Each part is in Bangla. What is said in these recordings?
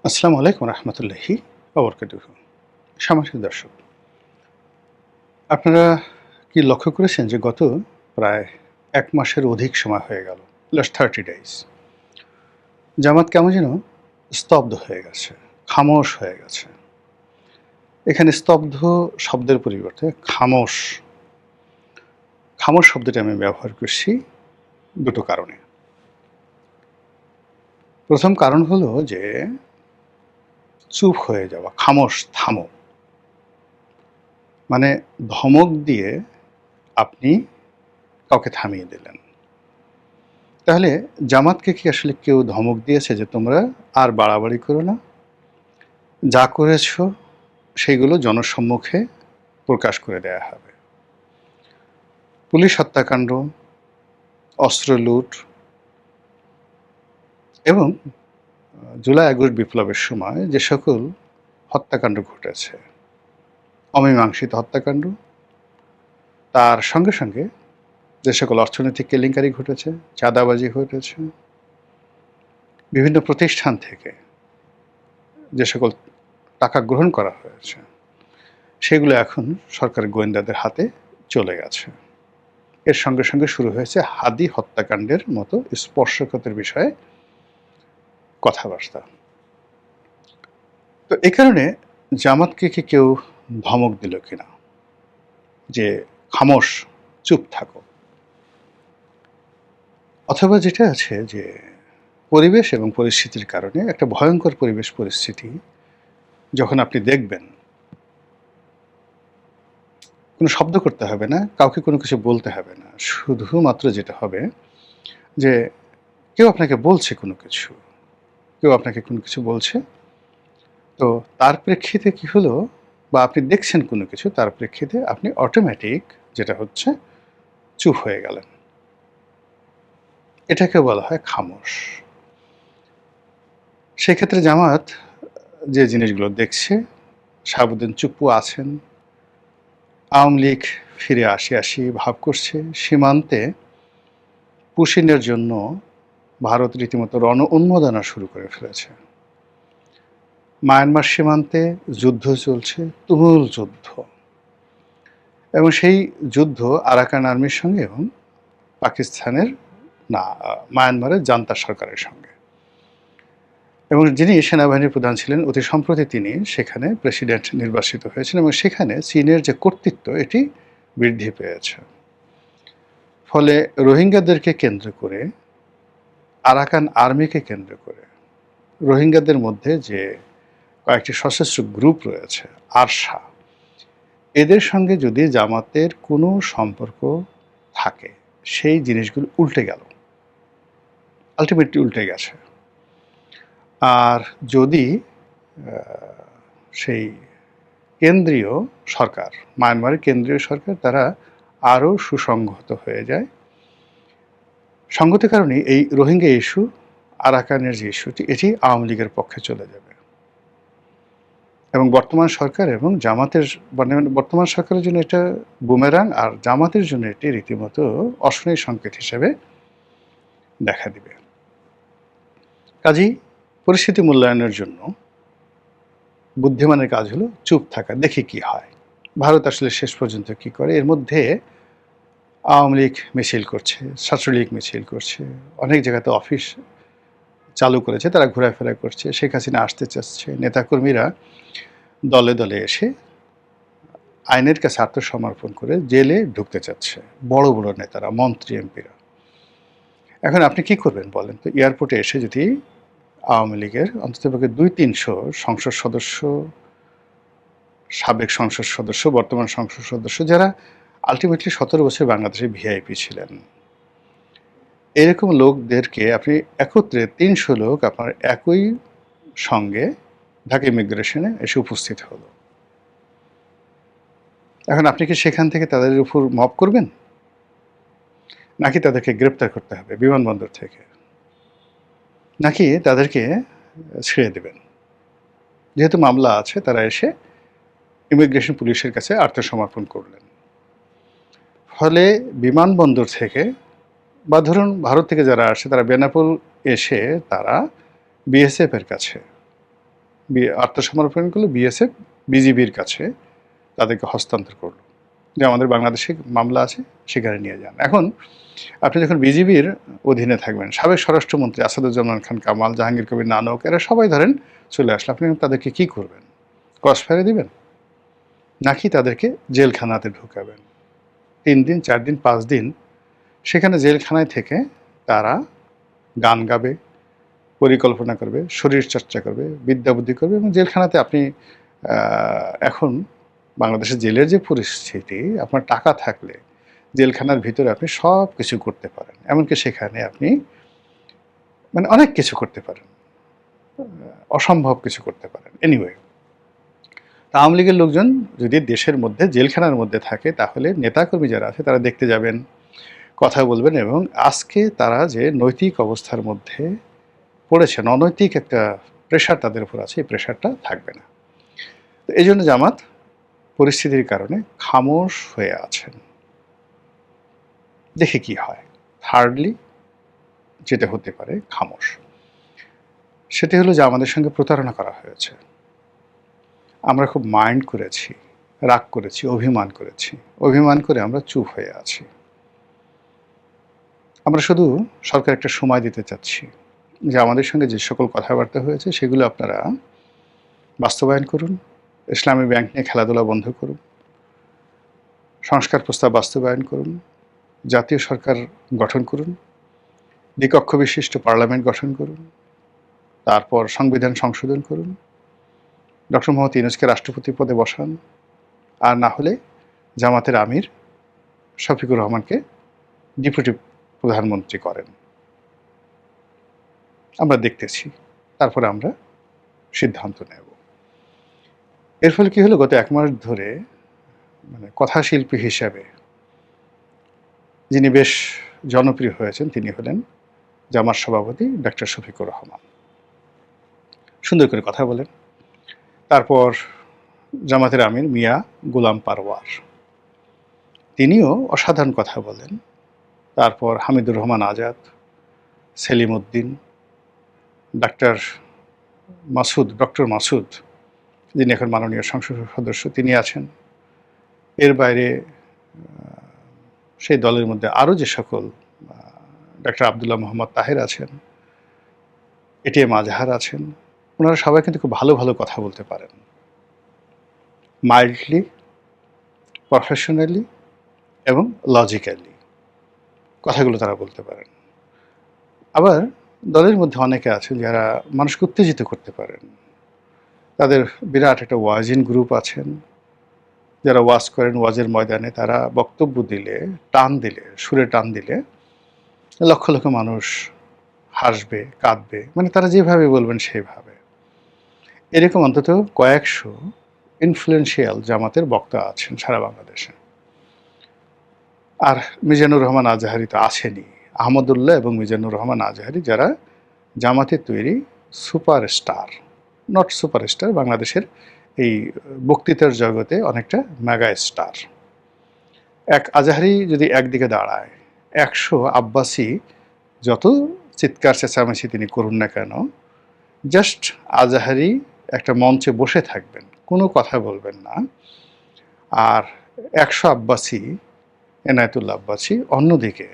আসসালামু আলাইকুম রহমতুল্লাহি ওবরকাতুহু। সম্মানিত দর্শক, আপনারা কি লক্ষ্য করেছেন যে গত প্রায় ১ মাসের অধিক সময় হয়ে গেল, লাস্ট 30 ডেজ, জামাত কেমন যেন স্তব্ধ হয়ে গেছে, খামোশ হয়ে গেছে। এখানে স্তব্ধ শব্দের পরিবর্তে খামোশ, খামোশ শব্দটি আমি ব্যবহার করছি দুটো কারণে। প্রথম কারণ হলো যে চুপ হয়ে যাওয়া, খামোশ, থামো। মানে ধমক দিয়ে আপনি কাউকে থামিয়ে দিলেন। তাহলে জামাতকে কি আসলে কেউ ধমক দিয়েছে যে তোমরা আর বাড়াবাড়ি করো না? যা করেছ সেগুলো জনসম্মুখে প্রকাশ করে দেয়া হবে। পুলিশ হত্যাকাণ্ড, অস্ত্র লুট এবং জুলাই আগস্ট বিপ্লবের সময় যে সকল হত্যাকাণ্ড ঘটেছে, অমীমাংসিত হত্যাকাণ্ড, তার সঙ্গে সঙ্গে যে সকল অর্থনৈতিক কেলেঙ্কারি ঘটেছে, চাঁদাবাজি ঘটেছে, বিভিন্ন প্রতিষ্ঠান থেকে যে সকল টাকা গ্রহণ করা হয়েছে, সেগুলো এখন সরকারি গোয়েন্দাদের হাতে চলে গেছে। এর সঙ্গে সঙ্গে শুরু হয়েছে হাদি হত্যাকাণ্ডের মতো স্পর্শকাতর বিষয়ে কথাবার্তা। তো এ কারণে জামাতকে কি কেউ ধমক দিল কিনা যে খামোশ, চুপ থাকো? অথবা যেটা আছে যে পরিবেশ এবং পরিস্থিতির কারণে একটা ভয়ঙ্কর পরিবেশ পরিস্থিতি যখন আপনি দেখবেন, কোনো শব্দ করতে হবে না, কাউকে কোনো কিছু বলতে হবে না। শুধুমাত্র যেটা হবে যে কেউ আপনাকে বলছে কোনো কিছু, কেউ আপনাকে কোনো কিছু বলছে। তো তার প্রেক্ষিতে কি হলো, বা আপনি দেখছেন কোনো কিছু, তার প্রেক্ষিতে আপনি অটোমেটিক যেটা হচ্ছে চুপ হয়ে গেলেন। এটাকে বলা হয় খামোশ। সেক্ষেত্রে জামাত যে জিনিসগুলো দেখছে, শাহাবুদ্দিন চুপ্পু আছেন, আওয়ামী লীগ ফিরে আসি ভাব করছে, সীমান্তে পুশিনের জন্য ভারত রীতিমতো রণ উন্মোদনা শুরু করে ফেলেছে। মায়ানমার সীমান্তে যুদ্ধ চলছে, তুমুল যুদ্ধ, এবং সেই যুদ্ধ আরাকান আর্মির সঙ্গে এবং পাকিস্তানের মায়ানমারের জান্তা সরকারের সঙ্গে। এবং যিনি সেনাবাহিনীর প্রধান ছিলেন, অতি সম্প্রতি তিনি সেখানে প্রেসিডেন্ট নির্বাচিত হয়েছেন এবং সেখানে চীনের যে কর্তৃত্ব এটি বৃদ্ধি পেয়েছে। ফলে রোহিঙ্গাদেরকে কেন্দ্র করে, আরাকান আর্মিকে কেন্দ্র করে, রোহিঙ্গাদের মধ্যে যে কয়েকটি সশস্ত্র গ্রুপ রয়েছে, আরসা, এদের সঙ্গে যদি জামাতের কোনো সম্পর্ক থাকে, সেই জিনিসগুলো উল্টে গেল, আলটিমেটলি উল্টে গেছে। আর যদি সেই কেন্দ্রীয় সরকার, মায়ানমারের কেন্দ্রীয় সরকার, তারা আরও সুসংহত হয়ে যায়, সঙ্গতের কারণে এই রোহিঙ্গা ইস্যু, আরাকানের যে ইস্যুটি, এটি আওয়ামী লীগের পক্ষে চলে যাবে। এবং বর্তমান সরকার এবং জামাতের, বর্তমান সরকারের জন্য এটা বুমেরাং, আর জামাতের জন্য এটি রীতিমতো অশনি সংকেত হিসেবে দেখা দিবে। কাজেই পরিস্থিতি মূল্যায়নের জন্য বুদ্ধিমানের কাজ হলো চুপ থাকা, দেখি কি হয়, ভারত আসলে শেষ পর্যন্ত কি করে। এর মধ্যে আওয়ামী লীগ মিছিল করছে, ছাত্রলীগ মিছিল করছে, অনেক জায়গাতে অফিস চালু করেছে, তারা ঘোরাফেরা করছে, শেখ হাসিনা আসতে চাচ্ছে, নেতাকর্মীরা দলে দলে এসে আইনের কাছে আত্মসমর্পণ করে জেলে ঢুকতে চাচ্ছে, বড় বড় নেতারা, মন্ত্রী, এমপিরা। এখন আপনি কি করবেন বলেন তো? এয়ারপোর্টে এসে যদি আওয়ামী লীগের অন্ততপক্ষে 200-300 সংসদ সদস্য, সাবেক সংসদ সদস্য, বর্তমান সংসদ সদস্য, যারা আলটিমেটলি 17 বছর বাংলাদেশে ভিআইপি ছিলেন, এরকম লোকদেরকে আপনি একত্রে 300 লোক আপনার একই সঙ্গে ঢাকা ইমিগ্রেশনে এসে উপস্থিত হলো, এখন আপনি কি সেখান থেকে তাদের উপর মব করবেন, নাকি তাদেরকে গ্রেপ্তার করতে হবে বিমানবন্দর থেকে, নাকি তাদেরকে ছেড়ে দেবেন? যেহেতু মামলা আছে, তারা এসে ইমিগ্রেশন পুলিশের কাছে আত্মসমর্পণ করলেন। ফলে বিমানবন্দর থেকে, বা ধরুন ভারত থেকে যারা আসে, তারা বেনাপোল এসে তারা বিএসএফ এর কাছে আত্মসমর্পণ করলো, বিএসএফ বিজিবির কাছে তাদেরকে হস্তান্তর করলো যে আমাদের বাংলাদেশে মামলা আছে, সেখানে নিয়ে যান। এখন আপনি যখন বিজিবির অধীনে থাকবেন, সাবেক স্বরাষ্ট্রমন্ত্রী আসাদুজ্জামান খান কামাল, জাহাঙ্গীর কবির নানক, এরা সবাই ধরেন চলে আসলে, আপনি তাদেরকে কি করবেন? ক্রস ফায়ারে দিবেন, নাকি তাদেরকে জেলখানাতে ঢুকাবেন? 3 দিন 4 দিন 5 দিন সেখানে জেলখানায় থেকে তারা গান গাবে, পরিকল্পনা করবে, শরীরচর্চা করবে, বিদ্যা বুদ্ধি করবে, এবং জেলখানাতে আপনি এখন বাংলাদেশের জেলের যে পরিস্থিতি, আপনার টাকা থাকলে জেলখানার ভিতরে আপনি সব কিছু করতে পারেন, এমনকি সেখানে আপনি মানে অনেক কিছু করতে পারেন, অসম্ভব কিছু করতে পারেন। এনিওয়ে, আওয়ামী লীগের লোকজন যদি দেশের মধ্যে জেলখানার মধ্যে থাকে, তাহলে নেতাকর্মী যারা আছে তারা দেখতে যাবেন, কথা বলবেন, এবং আজকে তারা যে নৈতিক অবস্থার মধ্যে পড়েছেন, অনৈতিক একটা প্রেশার তাদের উপর আছে, এই প্রেশারটা থাকবে না। তো এই জন্য জামাত পরিস্থিতির কারণে খামোশ হয়ে আছেন, দেখে কি হয়। থার্ডলি যেটা হতে পারে খামোশ, সেটা হলো যে আমাদের সঙ্গে প্রতারণা করা হয়েছে। আমরা খুব মাইন্ড করেছি, রাগ করেছি, অভিমান করেছি, অভিমান করে আমরা চুপ হয়ে আছি। আমরা শুধু সরকার একটা সময় দিতে চাচ্ছি যে আমাদের সঙ্গে যে সকল কথাবার্তা হয়েছে সেগুলো আপনারা বাস্তবায়ন করুন, ইসলামী ব্যাংক নিয়ে খেলাধুলা বন্ধ করুন, সংস্কার প্রস্তাব বাস্তবায়ন করুন, জাতীয় সরকার গঠন করুন, দ্বিকক্ষ বিশিষ্ট পার্লামেন্ট গঠন করুন, তারপর সংবিধান সংশোধন করুন, ডক্টর মোহাম্মদ ইউনূসকে রাষ্ট্রপতি পদে বসান, আর না হলে জামাতের আমির শফিকুর রহমানকে ডেপুটি প্রধানমন্ত্রী করেন। আমরা দেখতেছি, তারপরে আমরা সিদ্ধান্ত নেব। এর ফলে কি হলো, গত 1 মাস ধরে মানে কথাশিল্পী হিসাবে যিনি বেশ জনপ্রিয় হয়েছেন, তিনি হলেন জামাত সভাপতি ডক্টর শফিকুর রহমান। সুন্দর করে কথা বলেন। তারপর জামাতের আমির মিয়া গোলাম পারওয়ার, তিনিও অসাধারণ কথা বলেন। তারপর হামিদুর রহমান আজাদ, সেলিম উদ্দিন, ডক্টর মাসুদ, যিনি এখন মাননীয় সংসদ সদস্য, তিনি আছেন। এর বাইরে সেই দলের মধ্যে আরও যে সকল, ডক্টর আবদুল্লাহ মোহাম্মদ তাহের আছেন, এটিএম আজহার আছেন, ওনারা সবাই কিন্তু খুব ভালো ভালো কথা বলতে পারেন, মাইল্ডলি, প্রফেশনালি এবং লজিক্যালি কথাগুলো তারা বলতে পারেন। আবার দলের মধ্যে অনেকে আছেন যারা মানুষকে উত্তেজিত করতে পারেন। তাদের বিরাট একটা ওয়াজিন গ্রুপ আছেন, যারা ওয়াজ করেন, ওয়াজের ময়দানে তারা বক্তব্য দিলে, সুরে টান দিলে লক্ষ লক্ষ মানুষ হাসবে, কাঁদবে, মানে তারা যেভাবে বলবেন সেইভাবে। এরকম অন্তত কয়েকশো ইনফ্লুয়েন্সিয়াল জামাতের বক্তা আছেন সারা বাংলাদেশে। আর মিজানুর রহমান আজহারি তো আছেনই, আহমদুল্লাহ এবং মিজানুর রহমান আজহারি, যারা জামাতের তৈরি সুপারস্টার, নট সুপারস্টার, বাংলাদেশের এই বক্তৃতার জগতে অনেকটা মেগা স্টার। এক আজহারি যদি একদিকে দাঁড়ায়, 100 আব্বাসী যত চিৎকার চেঁচামেচি তিনি করুন না কেন, জাস্ট আজহারি একটা মঞ্চে বসে থাকবেন, কোনো কথা বলবেন না। আর 100 আব্বাসী, এনায়েতুল্লাহ আব্বাসী অন্যদিকে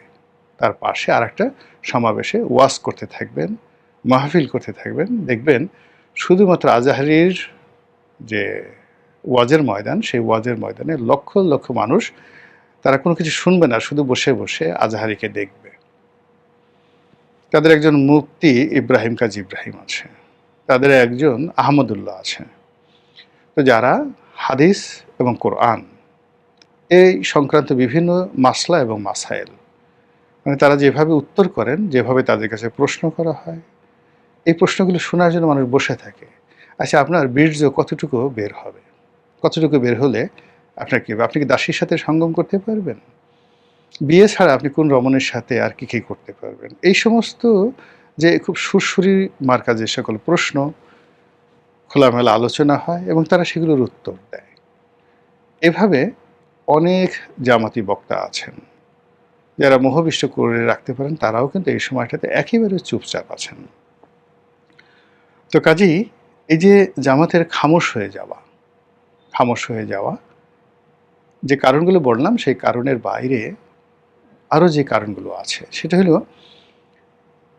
তার পাশে আর একটা সমাবেশে ওয়াজ করতে থাকবেন, মাহফিল করতে থাকবেন। দেখবেন শুধুমাত্র আজহারির যে ওয়াজের ময়দান, সেই ওয়াজের ময়দানে লক্ষ লক্ষ মানুষ, তারা কোনো কিছু শুনবে না, শুধু বসে বসে আজহারিকে দেখবে। তাদের একজন মুফতি ইব্রাহিম কাজী ইব্রাহিম আছে, তাদের একজন আহমদুল্লাহ আছে। তো যারা হাদিস এবং কোরআন এই সংক্রান্ত বিভিন্ন মাসলা এবং মাসাইল, মানে তারা যেভাবে উত্তর করেন, যেভাবে তাদের কাছে প্রশ্ন করা হয়, এই প্রশ্নগুলো শোনার জন্য মানুষ বসে থাকে। আচ্ছা, আপনার বীর্য কতটুকু বের হবে? কতটুকু বের হলে আপনার কি, আপনি কি দাসীর সাথে সঙ্গম করতে পারবেন? বিয়ে ছাড়া আপনি কোন রমণীর সাথে আর কি করতে পারবেন? এই সমস্ত যে খুব সুরসুরি মার্কা যে সকল প্রশ্ন, খোলামেলা আলোচনা হয় এবং তারা সেগুলোর উত্তর দেয়। এভাবে অনেক জামাতি বক্তা আছেন যারা মোহবিষ্ট করে রাখতে পারেন, তারাও কিন্তু এই সময়টাতে একেবারে চুপচাপ আছেন। তো কাজেই এই যে জামাতের খামোশ হয়ে যাওয়া যে কারণগুলো বললাম, সেই কারণের বাইরে আরও যে কারণগুলো আছে, সেটা হলো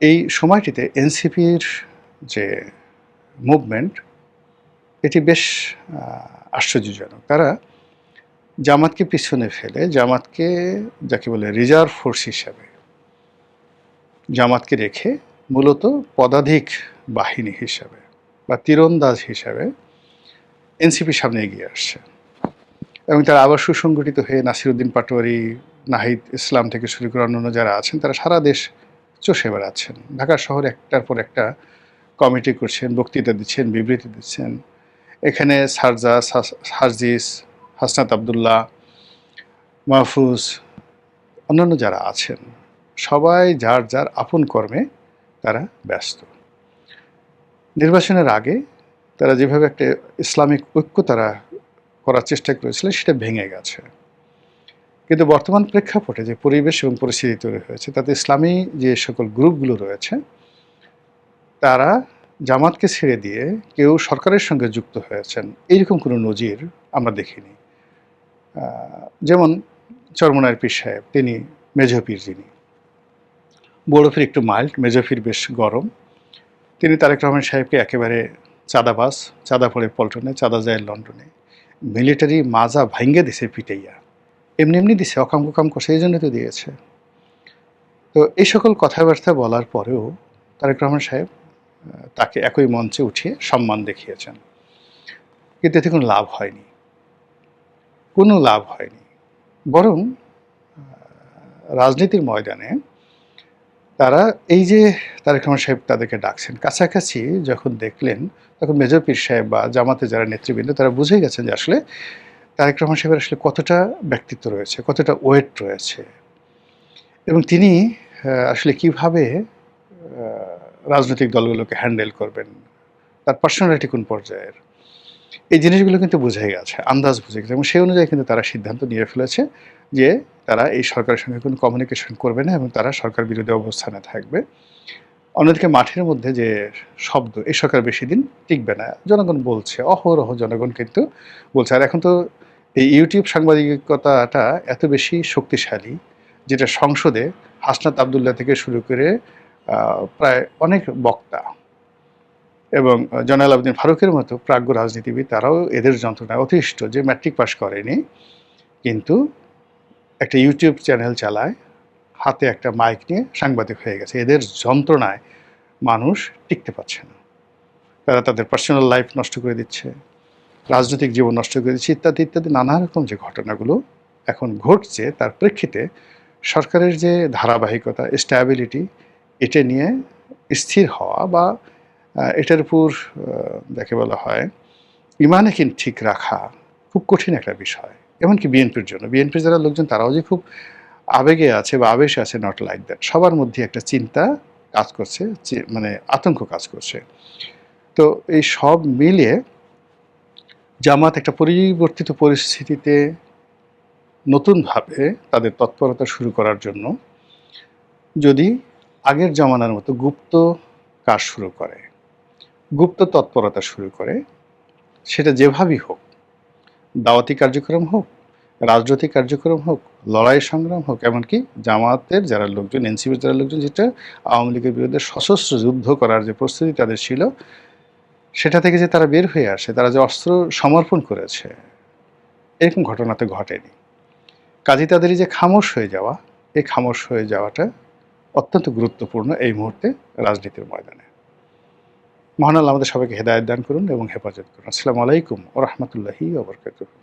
এই সময়টিতে এনসিপির যে মুভমেন্ট, এটি বেশ আশ্চর্যজনক। তারা জামাতকে পিছনে ফেলে, জামাতকে যাকে বলে রিজার্ভ ফোর্স হিসাবে, জামাতকে রেখে মূলত পদাধিক বাহিনী হিসাবে বা তীরন্দাজ হিসাবে এনসিপির সামনে এগিয়ে আসছে। এবং তারা আবার সুসংগঠিত হয়ে নাসিরুদ্দিন পাটোয়ারি, নাহিদ ইসলাম থেকে শুরু করে অন্যান্য যারা আছেন, তারা সারা দেশ চষে বেড়াচ্ছেন। ঢাকা শহরে একটার পর একটা কমিটি করছেন, বক্তৃতা দিচ্ছেন, বিবৃতি দিচ্ছেন। এখানে সার্জিস, হাসনাত আবদুল্লাহ, মাহফুজ, অন্যান্য যারা আছেন, সবাই যার যার আপন কর্মে তারা ব্যস্ত। নির্বাচনের আগে তারা যেভাবে একটা ইসলামিক ঐক্য তারা করার চেষ্টা করেছিলেন, সেটা ভেঙে গেছে। কিন্তু বর্তমান প্রেক্ষাপটে যে পরিবেশ এবং পরিস্থিতি তৈরি হয়েছে, তাতে ইসলামী যে সকল গ্রুপগুলো রয়েছে, তারা জামাতকে ছেড়ে দিয়ে কেউ সরকারের সঙ্গে যুক্ত হয়েছেন, এইরকম কোনো নজির আমরা দেখিনি। যেমন চরমনায়ের পীর সাহেব, তিনি মেজো পীর, যিনি বড় পীর একটু মাইল্ড, মেজো পীর বেশ গরম। তিনি তারেক রহমান সাহেবকে একেবারে চাঁদাবাজ, চাঁদা পড়ে পল্টনে, চাঁদা যায় লন্ডনে, মিলিটারি মাজা ভাঙ্গে দিছে পিটাইয়া, এমনি এমনি দিছে, অকাম কুকাম করছে, এই জন্য তো দিয়েছে। তো এই সকল কথাবার্তা বলার পরেও তারেক রহমান সাহেব তাকে একই মঞ্চে উঠিয়ে সম্মান দেখিয়েছেন, কিন্তু এতে কোনো লাভ হয়নি, কোনো লাভ হয়নি। বরং রাজনীতির ময়দানে তারা এই যে তারেক রহমান সাহেব তাদেরকে ডাকছেন, কাছাকাছি যখন দেখলেন, তখন মেজর পীর সাহেব বা জামাতে যারা নেতৃবৃন্দ, তারা বুঝে গেছেন যে আসলে তারেক রহমান সাহেবের আসলে কতটা ব্যক্তিত্ব রয়েছে, কতটা ওয়েট রয়েছে, এবং তিনি আসলে কিভাবে রাজনৈতিক দলগুলোকে হ্যান্ডেল করবেন, তার পার্সোনালিটি কোন পর্যায়ের, এই জিনিসগুলো কিন্তু বুঝে গেছে, আন্দাজ বুঝে গেছে। এবং সেই অনুযায়ী কিন্তু তারা সিদ্ধান্ত নিয়ে ফেলেছে যে তারা এই সরকারের সঙ্গে কোনো কমিউনিকেশন করবে না এবং তারা সরকার বিরোধী অবস্থানে থাকবে। অন্যদিকে মাঠের মধ্যে যে শব্দ, এই সরকার বেশি দিন টিকবে না, জনগণ বলছে, অহরহ জনগণ কিন্তু বলছে। আর এখন তো এই ইউটিউব সাংবাদিকতাটা এত বেশি শক্তিশালী, যেটা সংসদে হাসনাত আবদুল্লাহ থেকে শুরু করে প্রায় অনেক বক্তা এবং জয়নাল আবেদিন ফারুকের মতো প্রাজ্ঞ রাজনীতিবিদ, তারাও এদের যন্ত্রণায় অতিষ্ঠ যে ম্যাট্রিক পাস করেনি, কিন্তু একটা ইউটিউব চ্যানেল চালায়, হাতে একটা মাইক নিয়ে সাংবাদিক হয়ে গেছে। এদের যন্ত্রণায় মানুষ টিকতে পারছে না। তারা তাদের পার্সোনাল লাইফ নষ্ট করে দিচ্ছে, রাজনৈতিক জীবন নষ্ট করে দিচ্ছে, ইত্যাদি ইত্যাদি নানা রকম যে ঘটনাগুলো এখন ঘটছে, তার প্রেক্ষিতে সরকারের যে ধারাবাহিকতা, স্ট্যাবিলিটি, এটা নিয়ে স্থির হওয়া বা এটার উপর যাকে বলা হয় ইমানে ঠিক রাখা খুব কঠিন একটা বিষয়। এমনকি বিএনপির জন্য, বিএনপির যারা লোকজন, তারাও যে খুব আবেগে আছে বা আবেশে আছে, নট লাইক দ্যাট। সবার মধ্যে একটা চিন্তা কাজ করছে, মানে আতঙ্ক কাজ করছে। তো এই সব মিলিয়ে জামাত একটা পরিবর্তিত পরিস্থিতিতে নতুনভাবে তাদের তৎপরতা শুরু করার জন্য যদি আগের জমানার মতো গুপ্ত কাজ শুরু করে, গুপ্ত তৎপরতা শুরু করে, সেটা যেভাবেই হোক, দাওয়াতি কার্যক্রম হোক, রাজনৈতিক কার্যক্রম হোক, লড়াই সংগ্রাম হোক, এমনকি জামাতের যারা লোকজন, এনসিপির যারা লোকজন, যেটা আওয়ামী লীগের বিরুদ্ধে সশস্ত্র যুদ্ধ করার যে প্রস্তুতি তাদের ছিল, সেটা থেকে যে তারা বের হয়ে আসে, তারা যে অস্ত্র সমর্পণ করেছে, এরকম ঘটনা তো ঘটেনি। কাজী তাদের যে খামোশ হয়ে যাওয়া, এই খামোশ হয়ে যাওয়াটা অত্যন্ত গুরুত্বপূর্ণ এই মুহূর্তে রাজনীতির ময়দানে। মহান আল্লাহ আমাদের সবাইকে হেদায়েত দান করুন এবং হেফাজত করুন। আসসালামু আলাইকুম ওয়া রাহমাতুল্লাহি ওয়া বারাকাতুহু।